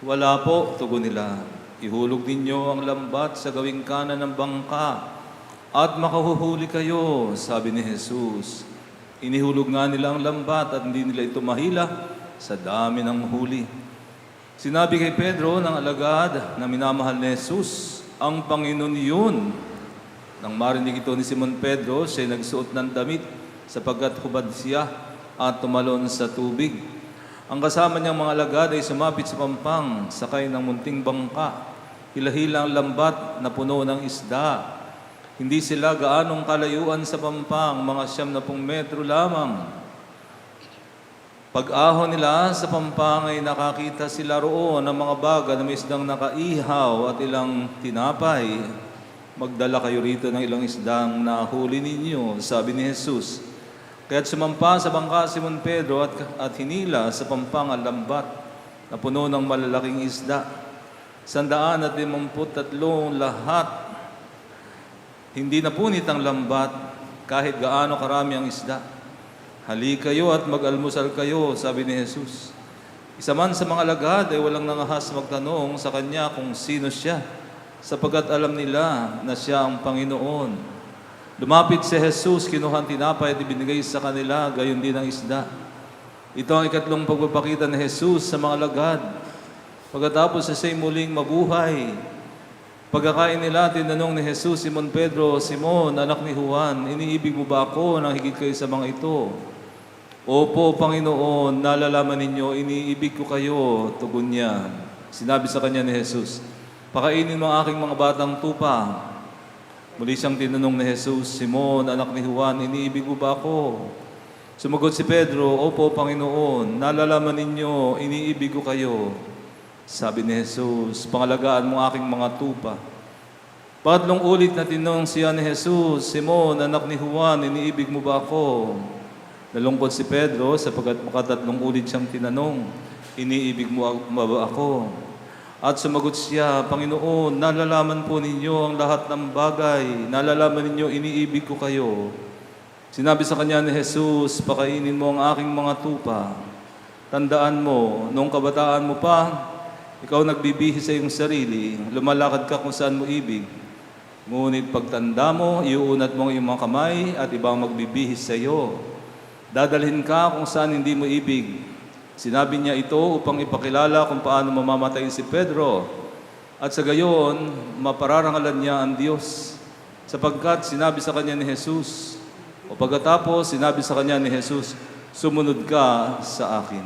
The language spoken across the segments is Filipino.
Wala po, tugon nila. Ihulog ninyo ang lambat sa gawing kanan ng bangka at makahuhuli kayo, sabi ni Jesus. Inihulog nga nila ang lambat at hindi nila ito mahila sa dami ng huli. Sinabi kay Pedro ng alagad na minamahal ni Jesus, ang Panginoon yun. Nang marinig ito ni Simon Pedro, siya nagsuot ng damit sapagkat hubad siya at tumalon sa tubig. Ang kasama niyang mga alagad ay sumapit sa pampang, sakay ng munting bangka. Hila-hila ang lambat na puno ng isda. Hindi sila gaanong kalayuan sa pampang, mga 90 metro lamang. Pag-ahon nila sa pampang ay nakakita sila roon ng mga baga na may isdang nakaihaw at ilang tinapay. Magdala kayo rito ng ilang isdang nahuli ninyo, sabi ni Jesus. Kaya't sumampa sa bangka Simon Pedro at hinila sa pampang ang lambat na puno ng malalaking isda. 153 lahat. Hindi napunit ang lambat kahit gaano karami ang isda. Halika kayo at mag-almusal kayo, sabi ni Jesus. Isa man sa mga alagad ay walang nangahas magtanong sa kanya kung sino siya, sapagkat alam nila na siya ang Panginoon. Lumapit si Jesus, kinuha ang tinapay at ibinigay sa kanila, gayon din ang isda. Ito ang ikatlong pagpapakita ni Jesus sa mga alagad. Pagkatapos siya'y muling mabuhay. Pagkakain nila, tinanong ni Jesus, Simon Pedro, Simon, anak ni Juan, iniibig mo ba ako nang higit kayo sa mga ito? Opo, Panginoon, nalalaman ninyo, iniibig ko kayo, tugon niya. Sinabi sa kanya ni Jesus, pakainin mo ang aking mga batang tupa. Muli siyang tinanong ni Jesus, Simon, anak ni Juan, iniibig mo ba ako? Sumagot si Pedro, Opo, Panginoon, nalalaman ninyo, iniibig ko kayo. Sabi ni Jesus, pangalagaan mo aking mga tupa. Pangatlong ulit na tinanong siya ni Jesus, Simon, anak ni Juan, iniibig mo ba ako? Nalungkot si Pedro sapagkat makatatlong ulit siyang tinanong, iniibig mo ba ako? At sumagot siya, Panginoon, nalalaman po ninyo ang lahat ng bagay. Nalalaman ninyo, iniibig ko kayo. Sinabi sa kanya ni Jesus, pakainin mo ang aking mga tupa. Tandaan mo, noong kabataan mo pa, ikaw nagbibihis sa iyong sarili, lumalakad ka kung saan mo ibig. Ngunit pagtanda mo, iuunat mo ang iyong mga kamay at ibang magbibihis sa iyo. Dadalhin ka kung saan hindi mo ibig. Sinabi niya ito upang ipakilala kung paano mamamatay si Pedro. At sa gayon, mapararangalan niya ang Diyos. Sapagkat sinabi sa kanya ni Jesus, o pagkatapos sinabi sa kanya ni Jesus, sumunod ka sa akin.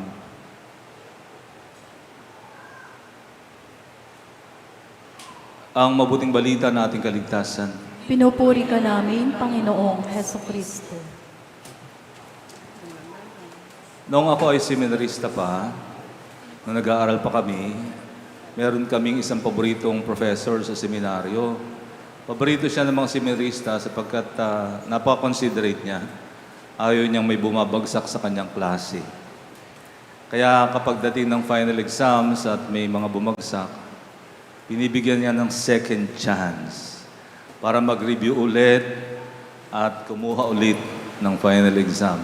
Ang mabuting balita na ating kaligtasan. Pinupuri ka namin, Panginoong Hesukristo. Noong ako ay seminarista pa, nung nag-aaral pa kami, meron kaming isang paboritong professor sa seminaryo. Paborito siya ng mga seminarista sapagkat napaka-considerate niya. Ayaw niyang may bumabagsak sa kanyang klase. Kaya kapag dating ng final exams at may mga bumagsak, binibigyan niya ng second chance para mag-review ulit at kumuha ulit ng final exam.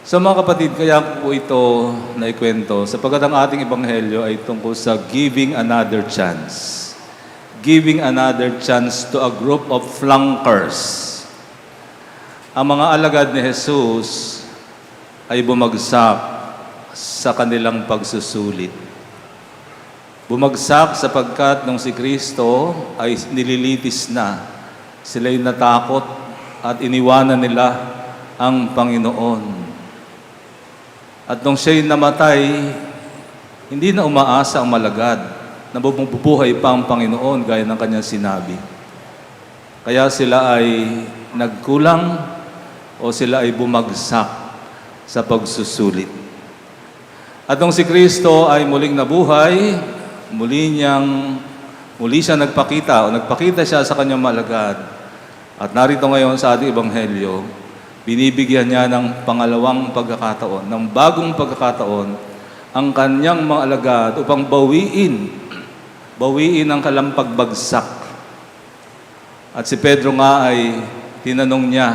So mga kapatid, kaya po ito naikwento sapagkat ang ating ebanghelyo ay tungkol sa giving another chance. Giving another chance to a group of flunkers. Ang mga alagad ni Jesus ay bumagsak sa kanilang pagsusulit. Bumagsak sapagkat nung si Kristo ay nililitis na, sila'y natakot at iniwanan nila ang Panginoon. At nung siya'y namatay, hindi na umaasa ang malagad na bubuhay pa ang Panginoon gaya ng kanyang sinabi. Kaya sila ay nagkulang o sila ay bumagsak sa pagsusulit. At nung si Kristo ay muling nabuhay, muli siya nagpakita siya sa kanyang malagad. At narito ngayon sa ating ebanghelyo, binibigyan niya ng pangalawang pagkakataon, ng bagong pagkakataon, ang kanyang mga alagad upang bawiin ang kalampagbagsak. At si Pedro nga ay tinanong niya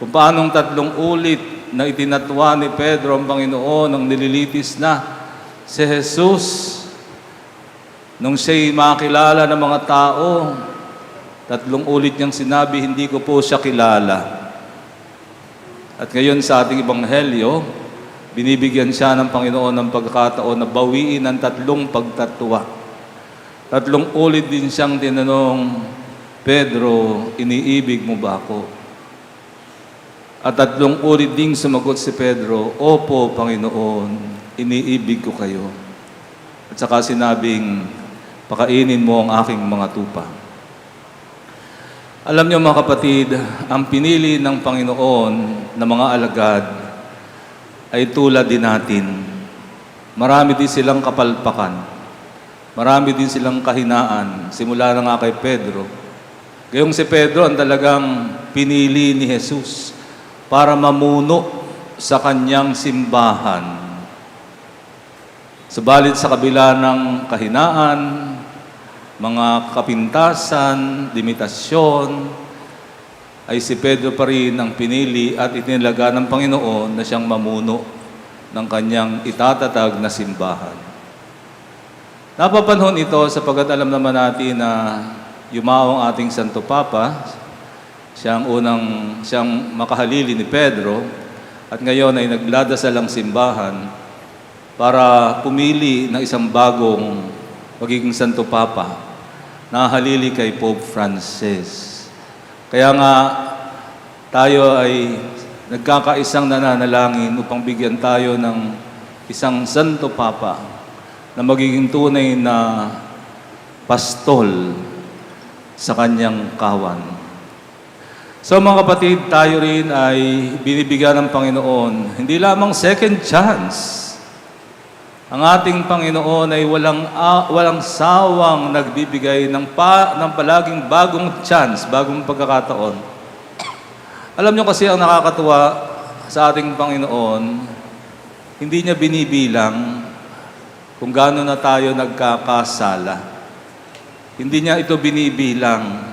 kung paanong 3 ulit na itinatwa ni Pedro ang Panginoon ang nililitis na Si Jesus, nung siya'y makilala ng mga tao, 3 ulit niyang sinabi, hindi ko po siya kilala. At ngayon sa ating Ebanghelyo, binibigyan siya ng Panginoon ng pagkakataon na bawiin ng 3 pagtatwa. 3 ulit din siyang tinanong, Pedro, iniibig mo ba ako? At 3 ulit ding sumagot si Pedro, Opo, Panginoon, iniibig ko kayo. At saka sinabing, pakainin mo ang aking mga tupa. Alam niyo mga kapatid, ang pinili ng Panginoon na mga alagad ay tulad din natin. Marami din silang kapalpakan. Marami din silang kahinaan. Simula na nga kay Pedro. Gayong si Pedro ang talagang pinili ni Jesus para mamuno sa kanyang simbahan. Subalit sa kabila ng kahinaan, mga kapintasan, limitasyon, ay si Pedro pa rin ang pinili at itinilaga ng Panginoon na siyang mamuno ng kanyang itatatag na simbahan. Napapanahon ito sapagkat alam naman natin na yumao ang ating Santo Papa, siyang makahalili ni Pedro, at ngayon ay nagladasal ang simbahan para pumili ng isang bagong magiging Santo Papa na halili kay Pope Francis. Kaya nga tayo ay nagkakaisang nananalangin upang bigyan tayo ng isang Santo Papa na magiging tunay na pastol sa kanyang kawan. So mga kapatid, tayo rin ay binibigyan ng Panginoon, hindi lamang second chance. Ang ating Panginoon ay walang sawang nagbibigay ng palaging bagong chance, bagong pagkakataon. Alam niyo kasi ang nakakatuwa sa ating Panginoon, hindi niya binibilang kung gaano na tayo nagkakasala. Hindi niya ito binibilang.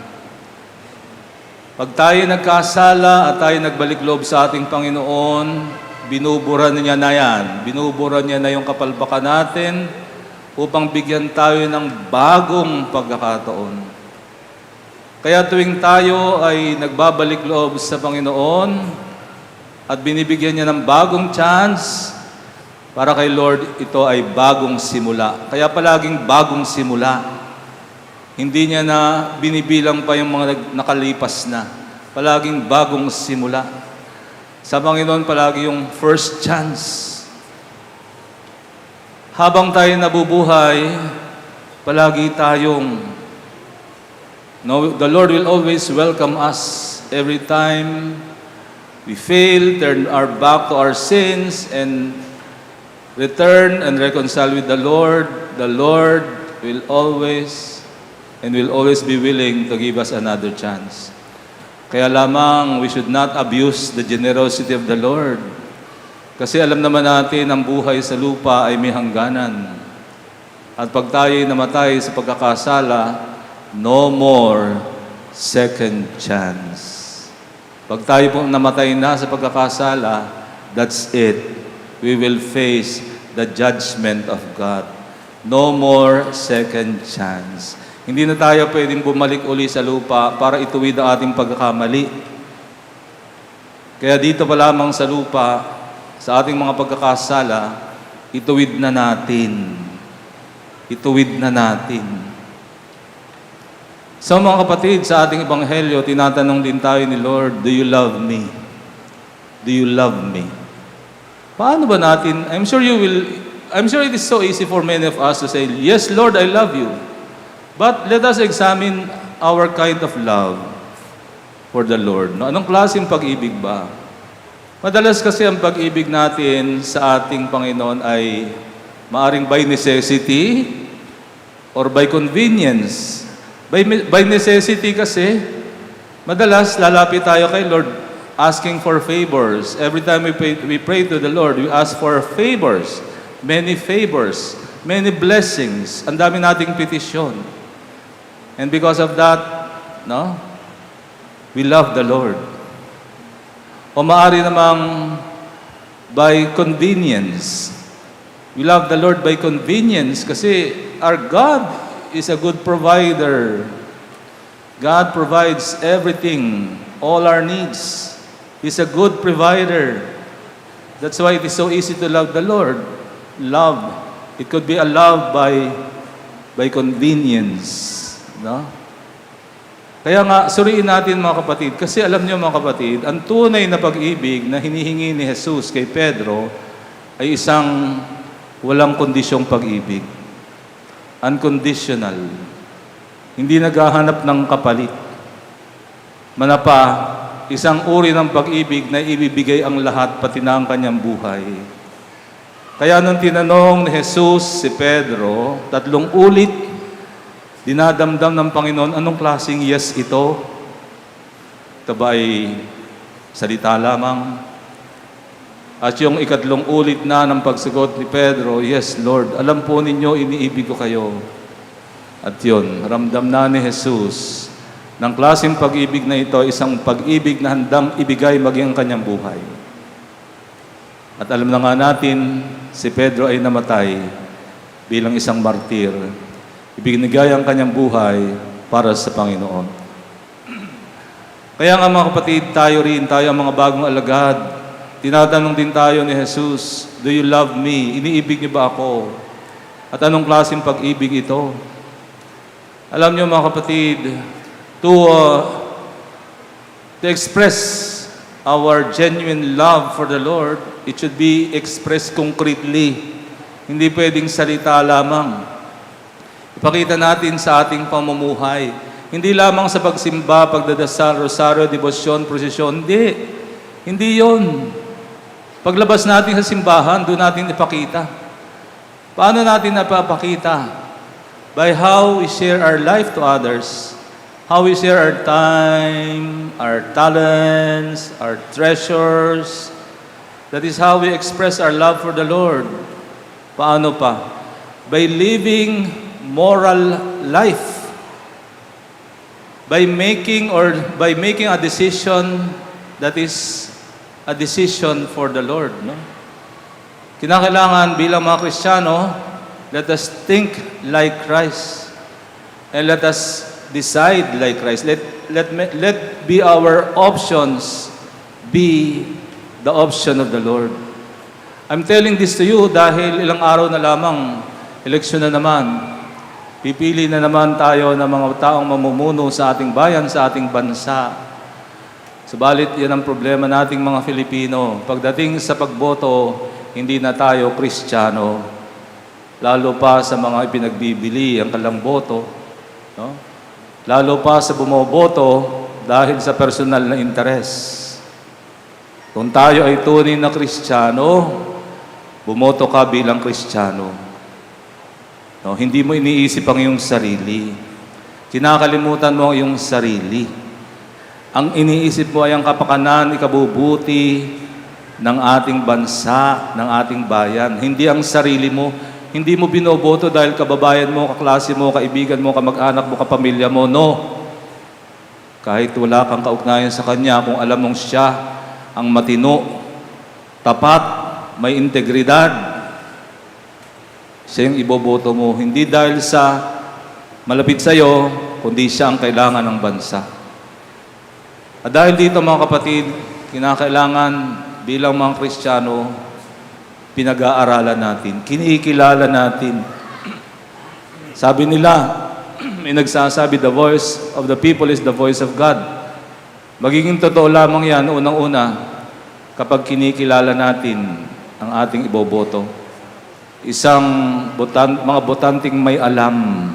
Pag tayo nagkasala at tayo nagbalik loob sa ating Panginoon, binubura niya na yan. Binubura niya na yung kapalpakan natin upang bigyan tayo ng bagong pagkakataon. Kaya tuwing tayo ay nagbabalik loob sa Panginoon at binibigyan niya ng bagong chance, para kay Lord, ito ay bagong simula. Kaya palaging bagong simula. Hindi niya na binibilang pa yung mga nakalipas na. Palaging bagong simula. Sa Panginoon, palagi yung first chance. Habang tayo nabubuhay, palagi tayong, the Lord will always welcome us every time we fail, turn our back to our sins, and return and reconcile with the Lord. The Lord will always be willing to give us another chance. Kaya lamang, we should not abuse the generosity of the Lord. Kasi alam naman natin, ang buhay sa lupa ay may hangganan. At pag tayo'y namatay sa pagkakasala, no more second chance. Pag tayo po namatay na sa pagkakasala, that's it. We will face the judgment of God. No more second chance. Hindi na tayo pwedeng bumalik uli sa lupa para ituwid ang ating pagkakamali. Kaya dito pa lamang sa lupa, sa ating mga pagkakasala, ituwid na natin. Ituwid na natin. So mga kapatid, sa ating Ebanghelyo, tinatanong din tayo ni Lord, do you love me? Do you love me? Paano ba natin? I'm sure it is so easy for many of us to say, yes, Lord, I love you. But let us examine our kind of love for the Lord. No? Anong klaseng pag-ibig ba? Madalas kasi ang pag-ibig natin sa ating Panginoon ay maaring by necessity or by convenience. By necessity kasi, madalas lalapit tayo kay Lord asking for favors. Every time we pray to the Lord, we ask for favors, many blessings. Ang dami nating petisyon. And because of that, no, we love the Lord. O maaari namang by convenience. We love the Lord by convenience kasi our God is a good provider. God provides everything, all our needs. He's a good provider. That's why it is so easy to love the Lord. Love. It could be a love by convenience. No? Kaya nga, suriin natin mga kapatid, kasi alam niyo mga kapatid, ang tunay na pag-ibig na hinihingi ni Jesus kay Pedro ay isang walang kondisyong pag-ibig. Unconditional. Hindi naghahanap ng kapalit. Manapa, isang uri ng pag-ibig na ibibigay ang lahat pati na ang kanyang buhay. Kaya nung tinanong ni Jesus si Pedro, 3 ulit, dinadamdam ng Panginoon, anong klaseng yes ito? Ito ba ay salita lamang? At yung 3 ulit na ng pagsagot ni Pedro, yes Lord, alam po ninyo, iniibig ko kayo. At yun, ramdam na ni Jesus, ng klaseng pag-ibig na ito, isang pag-ibig na handang ibigay maging ang kanyang buhay. At alam na nga natin, si Pedro ay namatay bilang isang martir. Ibinigay ang kanyang buhay para sa Panginoon. Kaya nga mga kapatid, tayo ang mga bagong alagad. Tinatanong din tayo ni Jesus, do you love me? Iniibig niyo ba ako? At anong klaseng pag-ibig ito? Alam niyo mga kapatid, to express our genuine love for the Lord, it should be expressed concretely. Hindi pwedeng salita lamang. Ipakita natin sa ating pamumuhay. Hindi lamang sa pagsimba, pagdadasal, rosaryo, debosyon, prosesyon. Hindi yon. Paglabas natin sa simbahan, doon natin ipakita. Paano natin napapakita? By how we share our life to others. How we share our time, our talents, our treasures. That is how we express our love for the Lord. Paano pa? By living moral life. By making a decision that is a decision for the Lord. No? Kinakailangan bilang mga Kristiyano, let us think like Christ. And let us decide like Christ. Let be our options be the option of the Lord. I'm telling this to you dahil ilang araw na lamang, eleksyon na naman. Pipili na naman tayo ng mga taong mamumuno sa ating bayan, sa ating bansa. Subalit, yan ang problema nating mga Filipino. Pagdating sa pagboto, hindi na tayo Kristiyano. Lalo pa sa mga ipinagbibili ang kalang boto. No? Lalo pa sa bumoboto dahil sa personal na interes. Kung tayo ay tunay na Kristiyano, bumoto ka bilang Kristiyano. No? Hindi mo iniisip ang iyong sarili. Kinakalimutan mo ang iyong sarili. Ang iniisip mo ay ang kapakanan, ikabubuti ng ating bansa, ng ating bayan. Hindi ang sarili mo. Hindi mo binoboto dahil kababayan mo, kaklase mo, kaibigan mo, kamag-anak mo, kapamilya mo. No. Kahit wala kang kaugnayan sa Kanya, kung alam mong Siya ang matino, tapat, may integridad, Siya yung iboboto mo. Hindi dahil sa malapit sa iyo, kundi Siya ang kailangan ng bansa. At dahil dito mga kapatid, kinakailangan bilang mga Kristiyano, pinag-aaralan natin, kinikilala natin. Sabi nila, may nagsasabi, the voice of the people is the voice of God. Magiging totoo lamang yan, unang-una, kapag kinikilala natin ang ating iboboto. Isang mga botanteng may alam.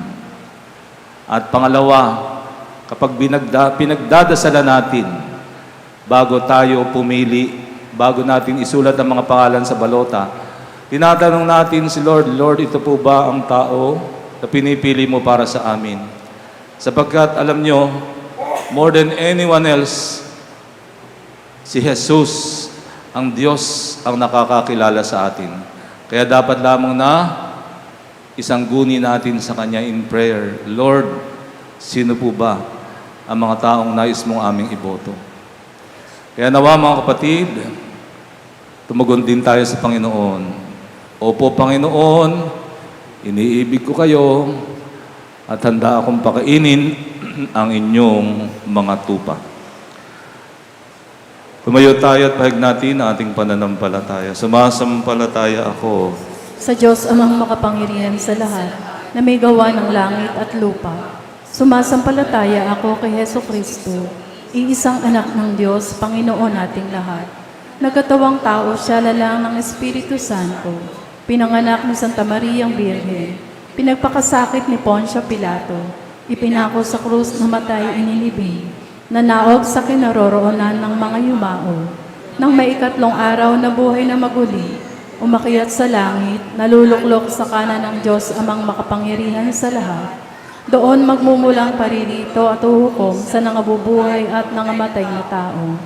At pangalawa, kapag pinagdadasalan natin, bago tayo pumili, bago natin isulat ang mga pangalan sa balota, tinatanong natin si Lord, Lord, ito po ba ang tao na pinipili mo para sa amin? Sapagkat alam nyo, more than anyone else, si Jesus, ang Diyos, ang nakakakilala sa atin. Kaya dapat lamang na isangguni natin sa Kanya in prayer, Lord, sino po ba ang mga taong nais mong aming iboto? Kaya nawa mga kapatid, tumugon din tayo sa Panginoon. Opo, Panginoon, iniibig ko kayo at handa akong pakainin ang inyong mga tupa. Tumayo tayo at pahig natin ang ating pananampalataya. Sumasampalataya ako Sa Diyos amang makapangyarihan sa lahat, na may gawa ng langit at lupa. Sumasampalataya ako kay Heso Kristo, iisang anak ng Diyos, Panginoon nating lahat. Nagkatawang tao siya lalang ng Espiritu Santo, pinanganak ni Santa Mariang Birhen, pinagpakasakit ni Poncio Pilato, ipinako sa krus na matay inilibing, nanaog sa kinaroroonan ng mga yumao. Nang maikatlong araw na buhay na maguli, umakyat sa langit, naluluklok sa kanan ng Diyos amang makapangyarihan sa lahat. Doon magmumulang paririto at uhukom sa nangabubuhay at nangamatay na tao.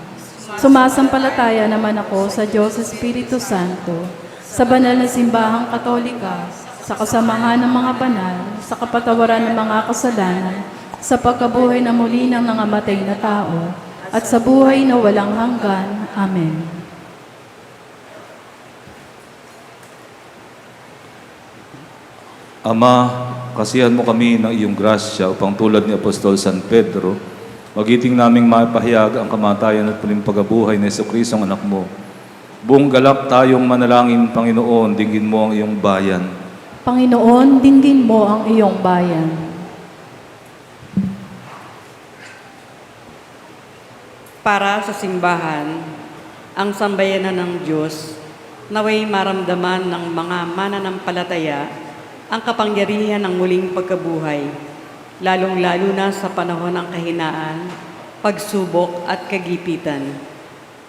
Sumasampalataya naman ako sa Diyos Espiritu Santo, sa banal na simbahang katolika, sa kasamahan ng mga banal, sa kapatawaran ng mga kasalanan, sa pagkabuhay na muli ng nangamatay na tao, at sa buhay na walang hanggan. Amen. Ama, kasihan mo kami ng iyong grasya upang tulad ni Apostol San Pedro, magiting naming mapahayag ang kamatayan at muling pagkabuhay ni Jesucristo ang anak mo. Buong galak tayong manalangin, Panginoon, dinggin mo ang iyong bayan. Panginoon, dinggin mo ang iyong bayan. Para sa simbahan, ang sambayanan ng Diyos, naway maramdaman ng mga mananampalataya ang kapangyarihan ng muling pagkabuhay, lalong-lalo na sa panahon ng kahinaan, pagsubok at kagipitan.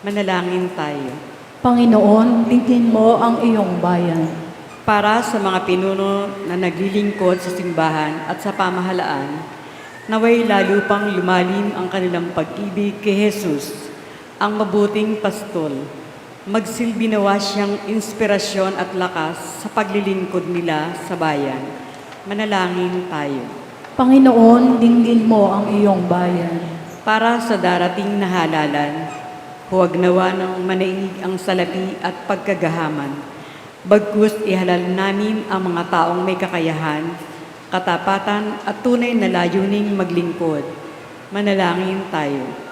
Manalangin tayo. Panginoon, dinggin mo ang iyong bayan. Para sa mga pinuno na naglilingkod sa simbahan at sa pamahalaan, naway lalo pang lumalim ang kanilang pag-ibig kay Jesus, ang mabuting pastol. Magsilbi nawa siyang inspirasyon at lakas sa paglilingkod nila sa bayan. Manalangin tayo. Panginoon, dinggin mo ang iyong bayan. Para sa darating na halalan, huwag nawa ng manaig ang salapi at pagkagahaman. Bagkus ihalal namin ang mga taong may kakayahan, katapatan at tunay na layuning maglingkod. Manalangin tayo.